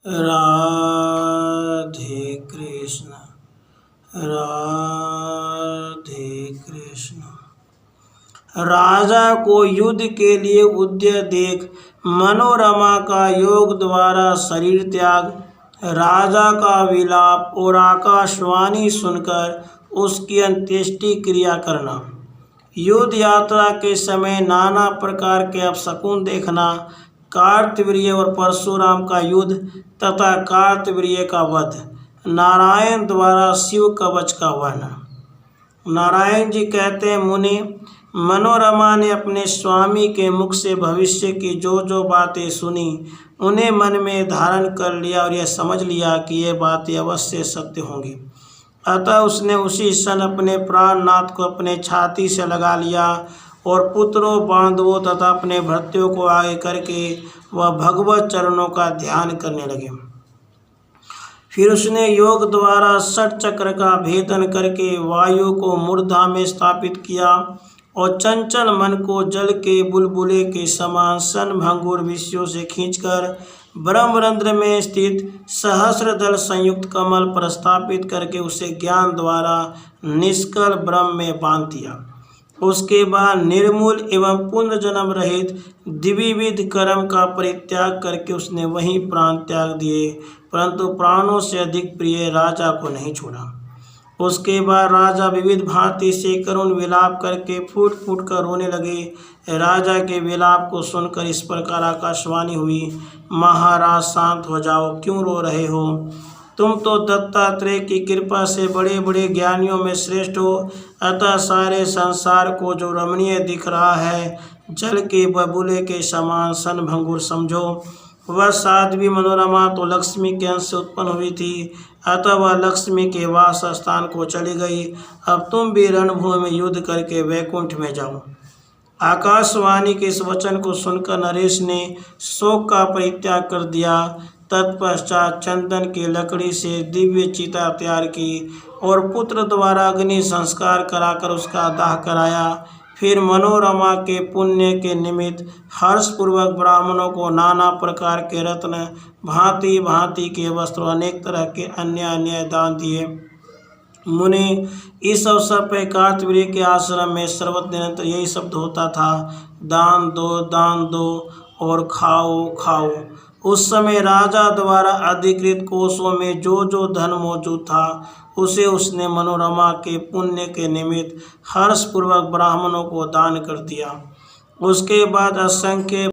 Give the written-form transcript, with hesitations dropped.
राधे कृष्ण राधे कृष्ण। राजा को युद्ध के लिए उद्यत देख मनोरमा का योग द्वारा शरीर त्याग, राजा का विलाप और आकाशवाणी सुनकर उसकी अंत्येष्टि क्रिया करना, युद्ध यात्रा के समय नाना प्रकार के अपशकुन देखना, कार्तवीर्य और परशुराम का युद्ध तथा कार्तवीर्य का वध, नारायण द्वारा शिव कवच का वर्णन। नारायण जी कहते हैं, मुनि, मनोरमा ने अपने स्वामी के मुख से भविष्य की जो जो बातें सुनी उन्हें मन में धारण कर लिया और यह समझ लिया कि ये बातें अवश्य सत्य होंगी। अतः उसने उसी क्षण अपने प्राणनाथ को अपने छाती से लगा लिया और पुत्रों, बांधवों तथा अपने भृत्यों को आगे करके वह भगवत चरणों का ध्यान करने लगे। फिर उसने योग द्वारा षट चक्र का भेदन करके वायु को मूर्धा में स्थापित किया और चंचल मन को जल के बुलबुले के समान सनभंगुर विषयों से खींचकर ब्रह्मरंध्र में स्थित सहस्रदल संयुक्त कमल पर स्थापित करके उसे ज्ञान द्वारा निष्कल ब्रह्म में बांध दिया। उसके बाद निर्मूल एवं पुनर्जन्म रहित द्विविध कर्म का परित्याग करके उसने वहीं प्राण त्याग दिए, परंतु प्राणों से अधिक प्रिय राजा को नहीं छोड़ा। उसके बाद राजा विविध भांति से करुण विलाप करके फूट फूट कर रोने लगे। राजा के विलाप को सुनकर इस प्रकार आकाशवाणी हुई, महाराज शांत हो जाओ, क्यों रो रहे हो? तुम तो दत्तात्रेय की कृपा से बड़े बड़े ज्ञानियों में श्रेष्ठ हो, अतः सारे संसार को जो रमणीय दिख रहा है जल के बबूले के समान सनभंगुर समझो। वह साध्वी मनोरमा तो लक्ष्मी के अंश से उत्पन्न हुई थी, अतः वह लक्ष्मी के वास स्थान को चली गई। अब तुम भी रणभूमि में युद्ध करके वैकुंठ में जाओ। आकाशवाणी के इस वचन को सुनकर नरेश ने शोक का परित्याग कर दिया। तत्पश्चात चंदन की लकड़ी से दिव्य चिता तैयार की और पुत्र द्वारा अग्नि संस्कार कराकर उसका दाह कराया। फिर मनोरमा के पुण्य के निमित्त हर्षपूर्वक ब्राह्मणों को नाना प्रकार के रत्न, भांति भांति के वस्त्र, अनेक तरह के अन्य अन्य दान दिए। मुनि, इस अवसर पर कार्तवीर्य के आश्रम में सर्वत्र निरंतर यही शब्द होता था, दान दो और खाओ खाओ। उस समय राजा द्वारा अधिकृत कोषों में जो जो धन मौजूद था उसे उसने मनोरमा के पुण्य के निमित्त हर्षपूर्वक ब्राह्मणों को दान कर दिया। उसके बाद असंख्य